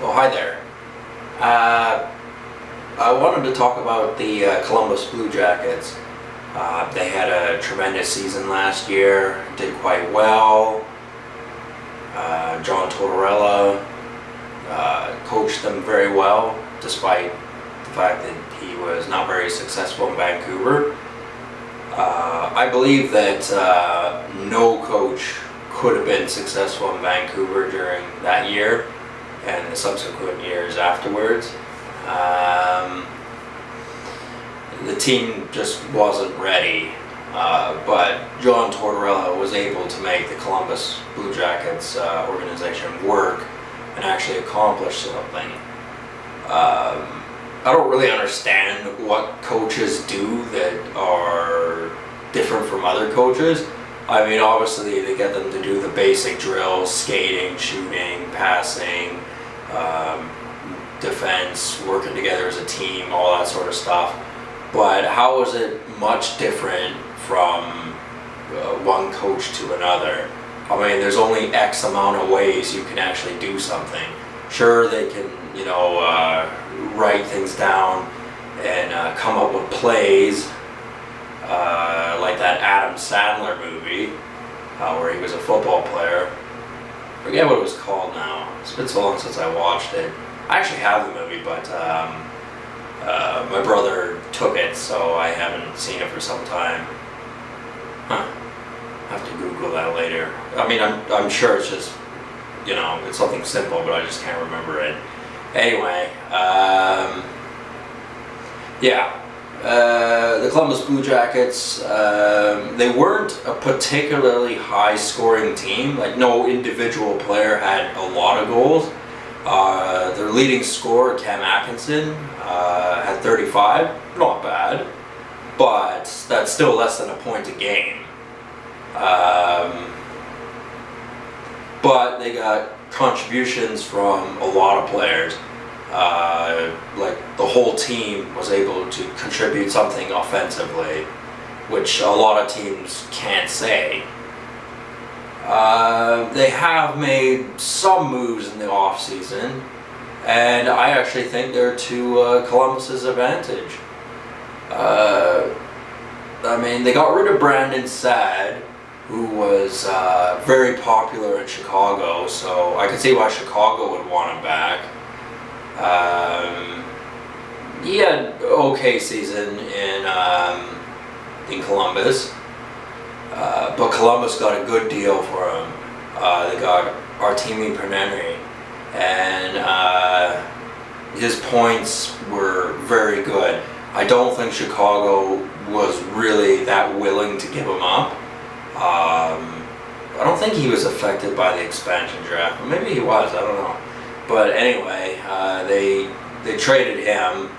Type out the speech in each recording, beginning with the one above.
Oh, hi there. I wanted to talk about the Columbus Blue Jackets. They had a tremendous season last year, did quite well. John Tortorella coached them very well, despite the fact that he was not very successful in Vancouver. I believe that no coach could have been successful in Vancouver during that year and the subsequent years afterwards. The team just wasn't ready, but John Tortorella was able to make the Columbus Blue Jackets organization work and actually accomplish something. I don't really understand what coaches do that are different from other coaches. I mean, obviously they get them to do the basic drills: skating, shooting, passing, defense, working together as a team, all that sort of stuff. But how is it much different from one coach to another? I mean, there's only X amount of ways you can actually do something. Sure, they can, write things down and come up with plays, like that Adam Sandler movie, where he was a football player. I forget what it was called now. It's been so long since I watched it. I actually have the movie, but my brother took it, so I haven't seen it for some time. Huh. I have to Google that later. I mean, I'm sure it's just, it's something simple, but I just can't remember it. Anyway, the Columbus Blue Jackets, they weren't a particularly high-scoring team. Like, no individual player had a lot of goals. Their leading scorer, Cam Atkinson, had 35. Not bad, but that's still less than a point a game. But they got contributions from a lot of players. Like, the whole team was able to contribute something offensively, which a lot of teams can't say. They have made some moves in the off-season, and I actually think they're to Columbus's advantage. I mean, they got rid of Brandon Saad, who was very popular in Chicago, so I could see why Chicago would want him back. He had an okay season in Columbus, but Columbus got a good deal for him. They got Artemi Panarin, and his points were very good. I don't think Chicago was really that willing to give him up. I don't think he was affected by the expansion draft, but maybe he was, I don't know. But anyway, they traded him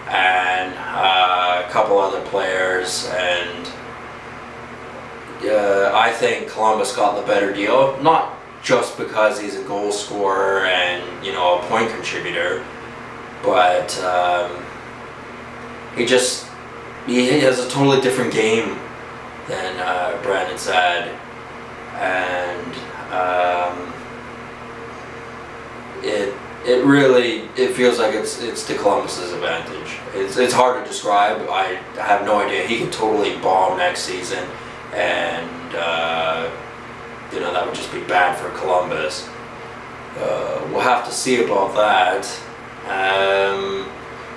and a couple other players, and I think Columbus got the better deal, not just because he's a goal scorer and a point contributor, but he has a totally different game than Brandon Saad, and it feels like it's to Columbus's advantage. It's hard to describe. I have no idea. He could totally bomb next season, and that would just be bad for Columbus. We'll have to see about that.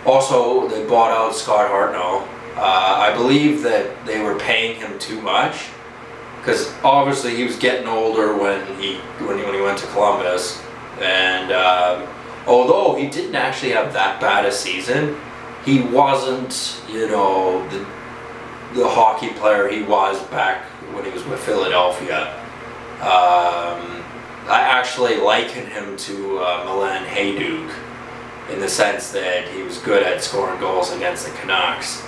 Also, they bought out Scott Hartnell. I believe that they were paying him too much, because obviously he was getting older when he went to Columbus, and although he didn't actually have that bad a season, he wasn't the hockey player he was back when he was with Philadelphia. I actually liken him to Milan Hajduk, in the sense that he was good at scoring goals against the Canucks,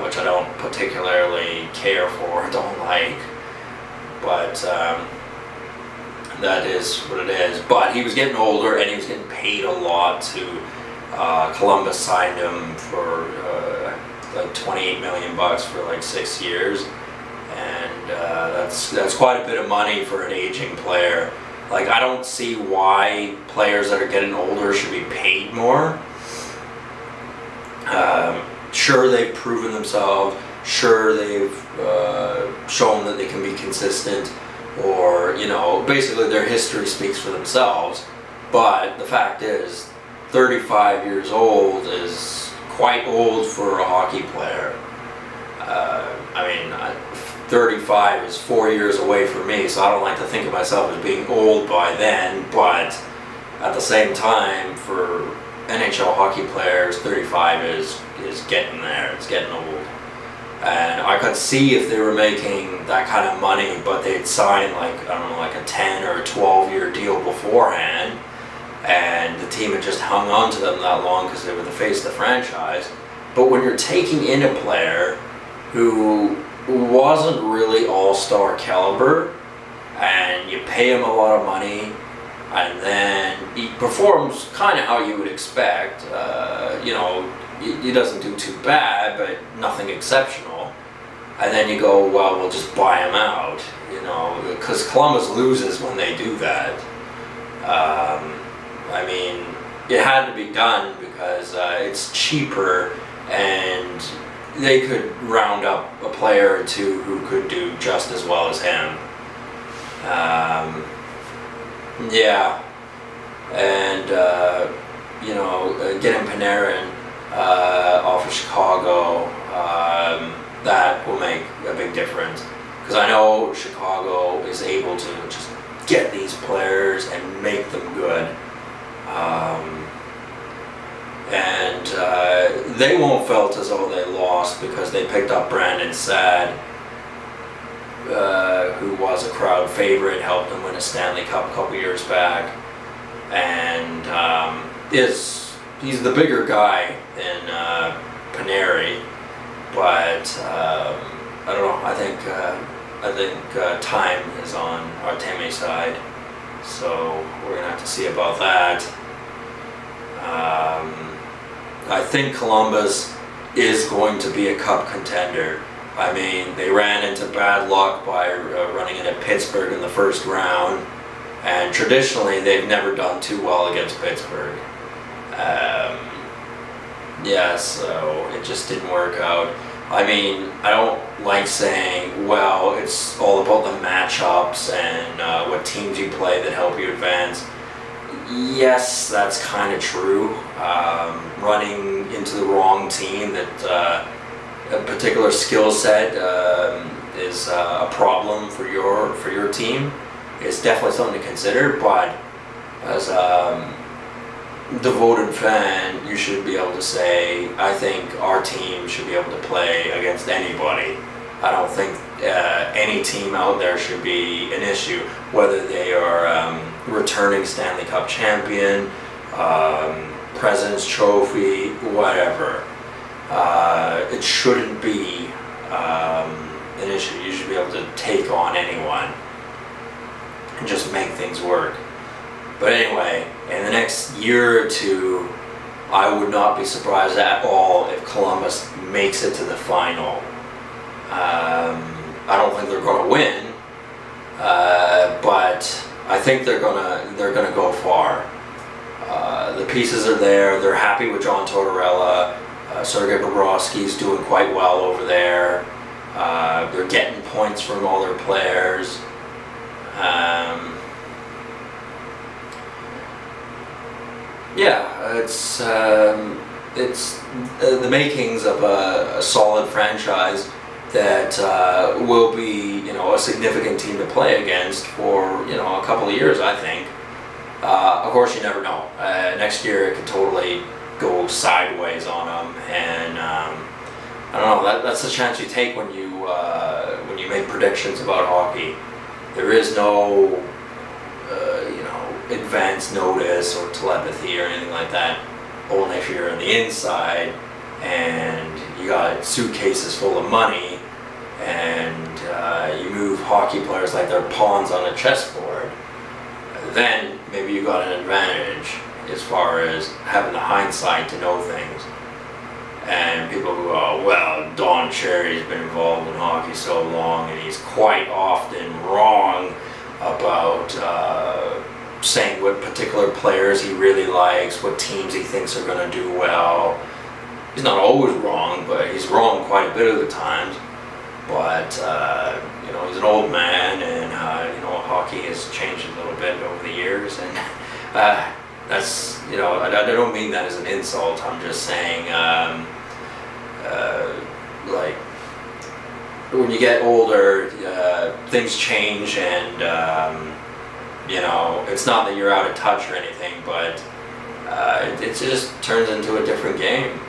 which I don't particularly care for, don't like, but that is what it is. But he was getting older, and he was getting paid a lot to Columbus signed him for like $28 million for like 6 years, and that's quite a bit of money for an aging player. Like, I don't see why players that are getting older should be paid more. Sure, they've proven themselves. Sure, they've shown that they can be consistent, or, you know, basically their history speaks for themselves. But the fact is, 35 years old is quite old for a hockey player. I mean, 35 is 4 years away for me, so I don't like to think of myself as being old by then, but at the same time, for NHL hockey players, 35 is getting there, it's getting old. And I could see if they were making that kind of money, but they'd sign like, I don't know, like a 10 or a 12-year deal beforehand, and the team had just hung on to them that long because they were the face of the franchise. But when you're taking in a player who wasn't really all-star caliber, and you pay him a lot of money, and then he performs kind of how you would expect, you know, he doesn't do too bad, but nothing exceptional, and then you go, well, we'll just buy him out, you know, because Columbus loses when they do that. I mean, it had to be done because it's cheaper, and they could round up a player or two who could do just as well as him. Yeah, and you know, getting Panarin off of Chicago, that will make a big difference, because I know Chicago is able to just get these players and make them good. And they won't felt as though they lost because they picked up Brandon Saad, who was a crowd favorite, helped them win a Stanley Cup a couple years back, and he's the bigger guy than Panarin, but I don't know. I think time is on Artemi's side, so we're gonna have to see about that. I think Columbus is going to be a cup contender. I mean, they ran into bad luck by running into Pittsburgh in the first round, and traditionally they've never done too well against Pittsburgh. Yeah, so it just didn't work out. I mean, I don't like saying, well, it's all about the matchups and what teams you play that help you advance. Yes, that's kind of true. Running into the wrong team that a particular skill set is a problem for your team is definitely something to consider. But as a devoted fan, you should be able to say, I think our team should be able to play against anybody. I don't think any team out there should be an issue, whether they are returning Stanley Cup champion, President's Trophy, whatever. It shouldn't be an issue. You should be able to take on anyone and just make things work. But anyway, in the next year or two, I would not be surprised at all if Columbus makes it to the final. I don't think they're going to win, but I think they're gonna go far. The pieces are there. They're happy with John Tortorella. Sergei Bobrovsky's doing quite well over there. They're getting points from all their players. Yeah, it's the makings of a solid franchise that will be, you know, a significant team to play against for, you know, a couple of years, I think. Of course, you never know. Next year, it could totally go sideways on them, and I don't know. That's the chance you take when you make predictions about hockey. There is no, you know, advance notice or telepathy or anything like that. Only if you're on the inside and you got suitcases full of money, and you move hockey players like they're pawns on a chessboard, then maybe you got an advantage as far as having the hindsight to know things. And people go, oh, well, Don Cherry's been involved in hockey so long, and he's quite often wrong about saying what particular players he really likes, what teams he thinks are going to do well. He's not always wrong, but he's wrong quite a bit of the times. But you know, he's an old man, and you know, hockey has changed a little bit over the years, and that's, you know, I don't mean that as an insult. I'm just saying, like, when you get older, things change, and you know, it's not that you're out of touch or anything, but it just turns into a different game.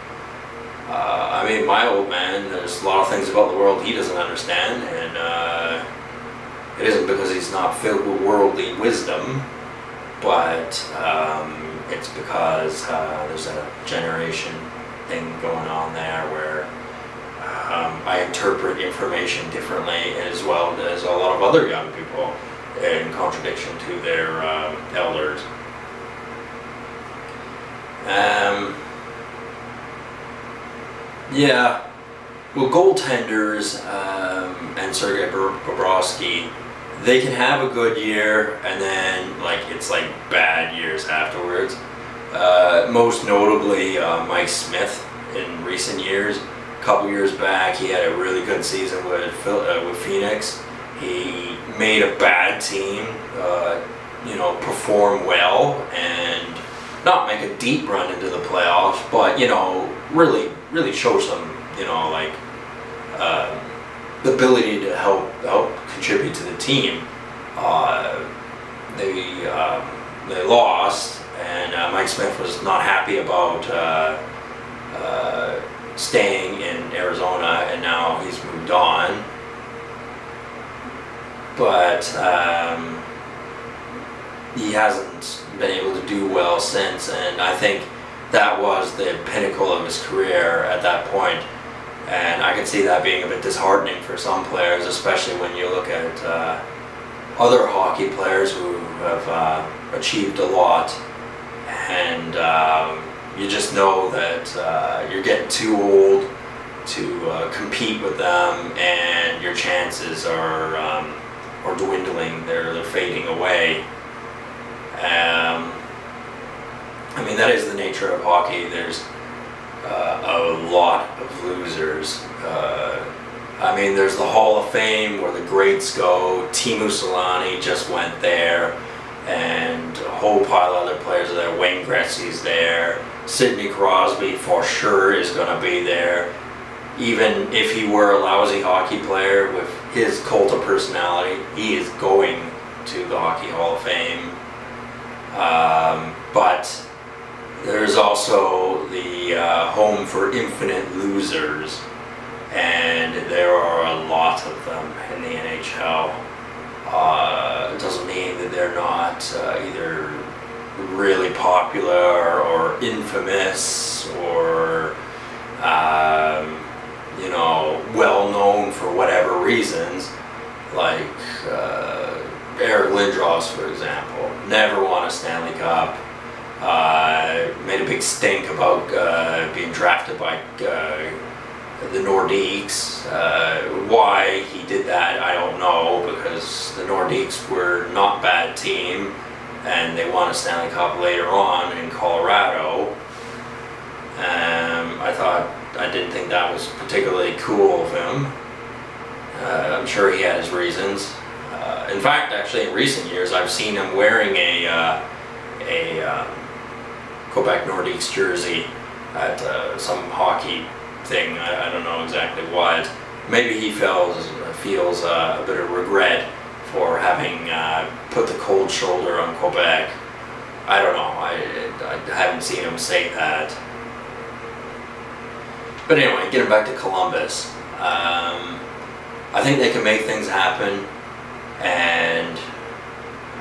I mean, my old man, there's a lot of things about the world he doesn't understand, and it isn't because he's not filled with worldly wisdom, but it's because there's a generation thing going on there where I interpret information differently, as well as a lot of other young people, in contradiction to their elders. Yeah, well, goaltenders and Sergei Bobrovsky, they can have a good year, and then like it's like bad years afterwards. Most notably, Mike Smith in recent years. A couple years back, he had a really good season with Phoenix. He made a bad team, you know, perform well and not make a deep run into the playoffs, but, you know, really show some, you know, like the ability to help contribute to the team. They lost, and Mike Smith was not happy about staying in Arizona, and now he's moved on. But he hasn't been able to do well since, and I think that was the pinnacle of his career at that point. And I can see that being a bit disheartening for some players, especially when you look at other hockey players who have achieved a lot, and you just know that you're getting too old to compete with them, and your chances are dwindling. They're fading away. I mean, that is the nature of hockey. There's a lot of losers. I mean, there's the Hall of Fame where the greats go. Teemu Selanne just went there, and a whole pile of other players are there. Wayne Gretzky's there. Sidney Crosby for sure is going to be there. Even if he were a lousy hockey player, with his cult of personality, he is going to the Hockey Hall of Fame. But there's also the home for infinite losers, and there are a lot of them in the NHL. It doesn't mean that they're not either really popular or infamous or you know, well known for whatever reasons, like Eric Lindros, for example, never won a Stanley Cup. Made a big stink about being drafted by the Nordiques. Why he did that, I don't know, because the Nordiques were not a bad team, and they won a Stanley Cup later on in Colorado. I didn't think that was particularly cool of him. I'm sure he had his reasons. In fact, actually, in recent years, I've seen him wearing a Quebec Nordiques jersey at some hockey thing. I don't know exactly what. Maybe he feels a bit of regret for having put the cold shoulder on Quebec. I don't know. I haven't seen him say that. But anyway, getting back to Columbus, I think they can make things happen, and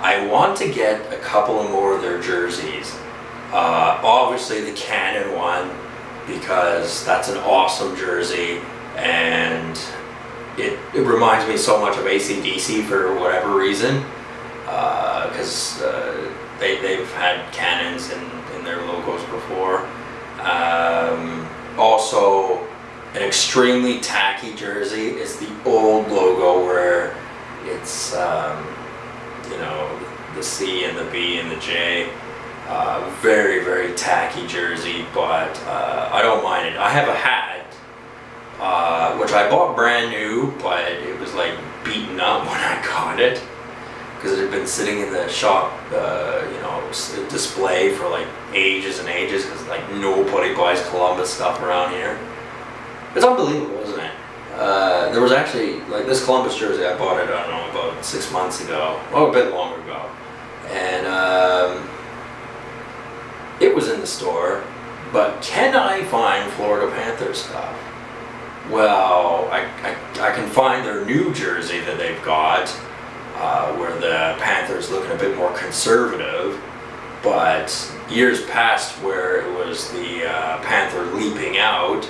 I want to get a couple of more of their jerseys. Obviously the Cannon one, because that's an awesome jersey, and it reminds me so much of AC/DC for whatever reason, because they've had cannons in their logos before. Also, an extremely tacky jersey is the old logo where it's, you know, the C and the B and the J. Very, very tacky jersey, but I don't mind it. I have a hat, which I bought brand new, but it was like beaten up when I got it because it had been sitting in the shop, display for like ages and ages because like nobody buys Columbus stuff around here. It's unbelievable, isn't it? There was actually, like, this Columbus jersey, I bought it, I don't know, about 6 months ago, a bit longer ago, and it was in the store, but can I find Florida Panthers stuff? Well, I can find their new jersey that they've got, where the Panthers looking a bit more conservative, but years past where it was the Panther leaping out,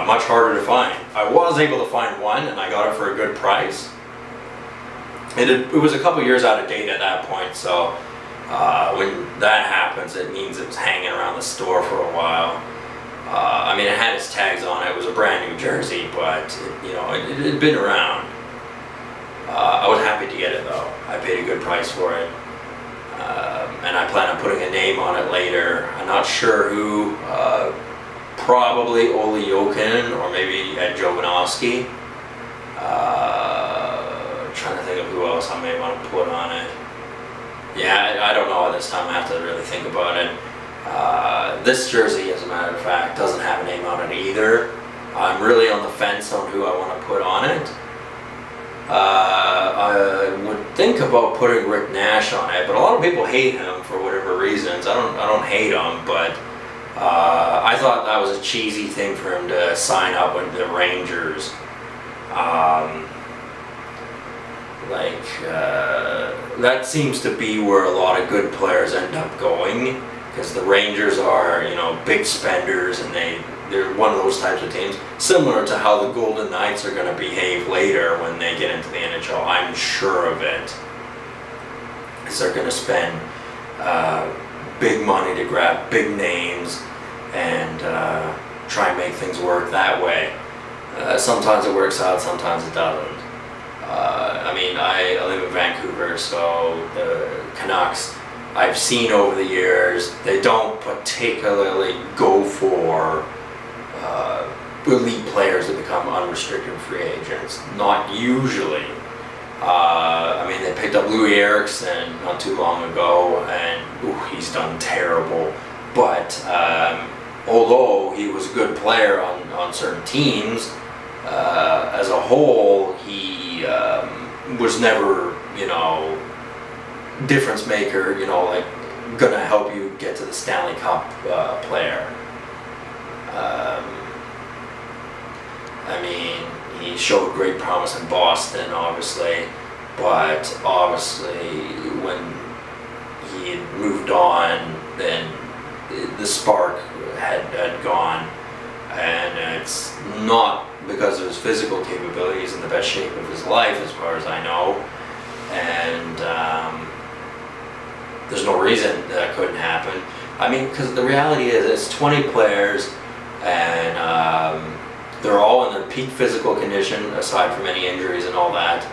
much harder to find. I was able to find one and I got it for a good price. It was a couple years out of date at that point, so when that happens it means it was hanging around the store for a while. I mean, it had its tags on it. It was a brand new jersey, but it had been around. I was happy to get it though. I paid a good price for it, and I plan on putting a name on it later. I'm not sure who. Probably Oli Jokin or maybe Ed Jovanovski. Trying to think of who else I may want to put on it. Yeah, I don't know at this time. I have to really think about it. This jersey, as a matter of fact, doesn't have a name on it either. I'm really on the fence on who I want to put on it. I would think about putting Rick Nash on it, but a lot of people hate him for whatever reasons. I don't hate him, but I thought that was a cheesy thing for him to sign up with the Rangers. That seems to be where a lot of good players end up going, because the Rangers are, big spenders, and they're one of those types of teams, similar to how the Golden Knights are going to behave later when they get into the NHL. I'm sure of it, because they're going to spend big money to grab big names and try and make things work that way. Sometimes it works out, sometimes it doesn't. I mean, I live in Vancouver, so the Canucks, I've seen over the years, they don't particularly go for elite players that become unrestricted free agents. Not usually. I mean, they picked up Louis Eriksson not too long ago, and he's done terrible. But although he was a good player on certain teams, as a whole, he was never, difference maker, like gonna help you get to the Stanley Cup player. I mean, he showed great promise in Boston, obviously, but obviously when he had moved on, then the spark had gone, and it's not because of his physical capabilities in the best shape of his life, as far as I know, and there's no reason that couldn't happen. I mean, because the reality is, it's 20 players, and they're all in their peak physical condition, aside from any injuries and all that,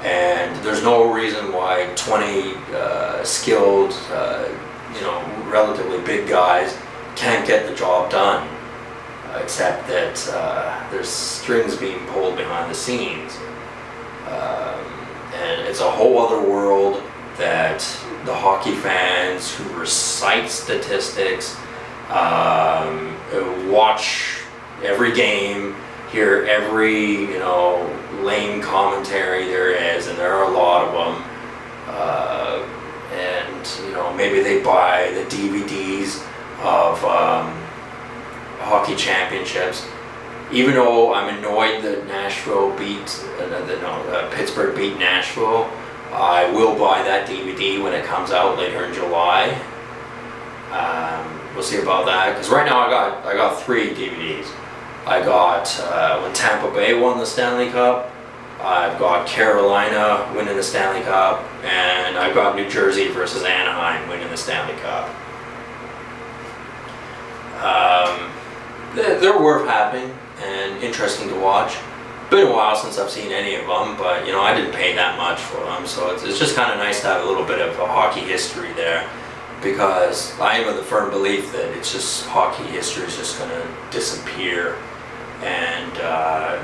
and there's no reason why 20 skilled, relatively big guys can't get the job done, except that there's strings being pulled behind the scenes, and it's a whole other world that the hockey fans who recite statistics, watch every game, hear every lame commentary there is, and there are a lot of them, and maybe they buy the DVDs of hockey championships. Even though I'm annoyed that Pittsburgh beat Nashville, I will buy that DVD when it comes out later in July. We'll see about that, because right now I got 3 DVDs. I got when Tampa Bay won the Stanley Cup, I've got Carolina winning the Stanley Cup, and I've got New Jersey versus Anaheim winning the Stanley Cup. They're worth having and interesting to watch. been a while since I've seen any of them, but you know, I didn't pay that much for them, so it's just kind of nice to have a little bit of a hockey history there, because I am of the firm belief that it's just hockey history is just going to disappear, and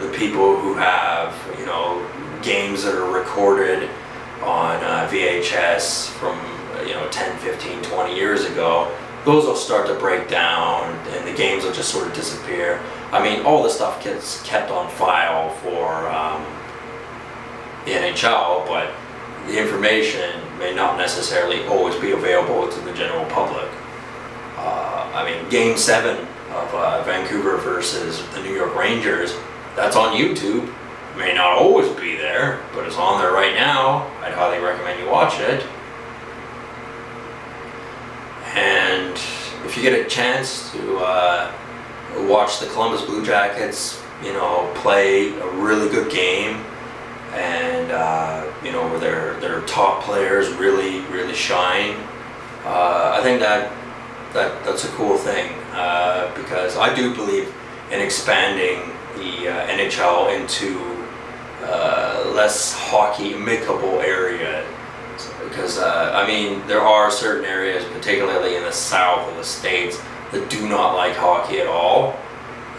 the people who have, you know, games that are recorded on VHS from 10, 15, 20 years ago, those will start to break down and the games will just sort of disappear. I mean, all the stuff gets kept on file for the NHL, but the information may not necessarily always be available to the general public. I mean, Game 7 of Vancouver versus the New York Rangers, that's on YouTube. May not always be there, but it's on there right now. I'd highly recommend you watch it. And if you get a chance to watch the Columbus Blue Jackets, you know, play a really good game, and you know, where their top players really shine, I think that's a cool thing, because I do believe in expanding the NHL into less hockey amicable area, because I mean, there are certain areas, particularly in the south of the states, that do not like hockey at all,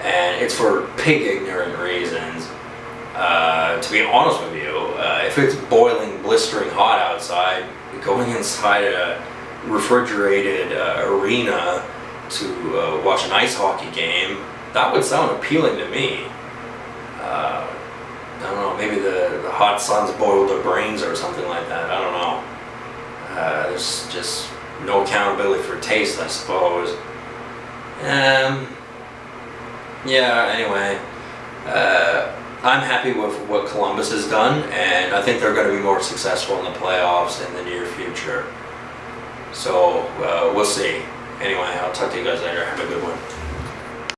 and it's for pig ignorant reasons. To be honest with you, if it's boiling, blistering hot outside, going inside a refrigerated arena to watch an ice hockey game, that would sound appealing to me. I don't know, maybe the hot suns boiled their brains or something like that, I don't know. There's just no accountability for taste, I suppose. Yeah, anyway, I'm happy with what Columbus has done, and I think they're going to be more successful in the playoffs in the near future. So, we'll see. Anyway, I'll talk to you guys later. Have a good one.